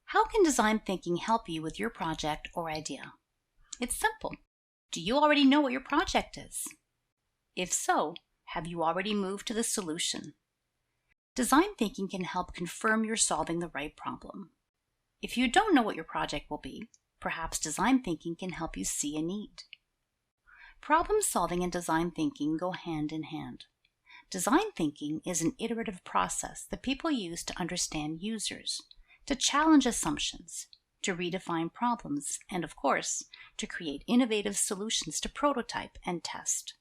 How can design thinking help you with your project or idea? It's simple. Do you already know what your project is? If so, have you already moved to the solution? Design thinking can help confirm you're solving the right problem. If you don't know what your project will be, perhaps design thinking can help you see a need. Problem solving and design thinking go hand in hand. Design thinking is an iterative process that people use to understand users, to challenge assumptions, to redefine problems, and of course, to create innovative solutions to prototype and test.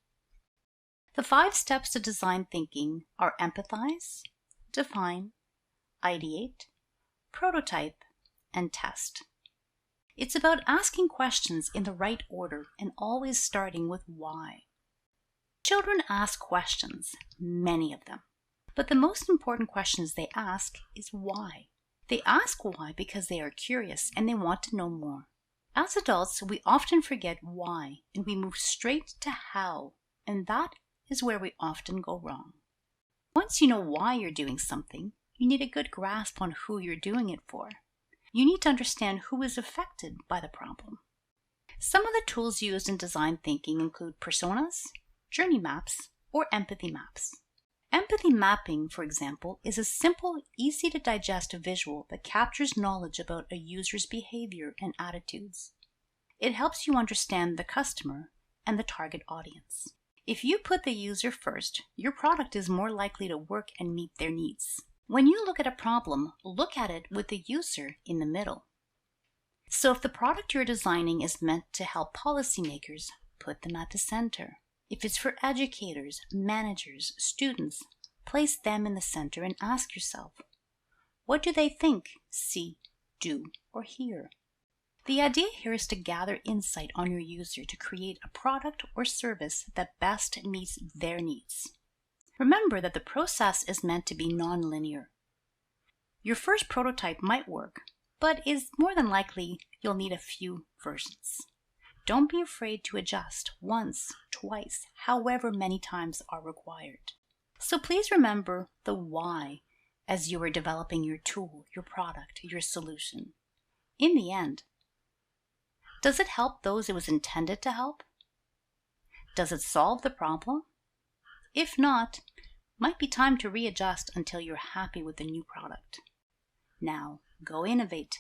The 5 steps to design thinking are empathize, define, ideate, prototype, and test. It's about asking questions in the right order and always starting with why. Children ask questions, many of them, but the most important questions they ask is why. They ask why because they are curious and they want to know more. As adults, we often forget why and we move straight to how, and that is where we often go wrong. Once you know why you're doing something, you need a good grasp on who you're doing it for. You need to understand who is affected by the problem. Some of the tools used in design thinking include personas, journey maps, or empathy maps. Empathy mapping, for example, is a simple, easy-to-digest visual that captures knowledge about a user's behavior and attitudes. It helps you understand the customer and the target audience. If you put the user first, your product is more likely to work and meet their needs. When you look at a problem, look at it with the user in the middle. So if the product you're designing is meant to help policymakers, put them at the center. If it's for educators, managers, students, place them in the center and ask yourself, what do they think, see, do, or hear? The idea here is to gather insight on your user to create a product or service that best meets their needs. Remember that the process is meant to be non-linear. Your first prototype might work, but is more than likely you'll need a few versions. Don't be afraid to adjust once, twice, however many times are required. So please remember the why as you are developing your tool, your product, your solution. In the end, does it help those it was intended to help? Does it solve the problem? If not, might be time to readjust until you're happy with the new product. Now, go innovate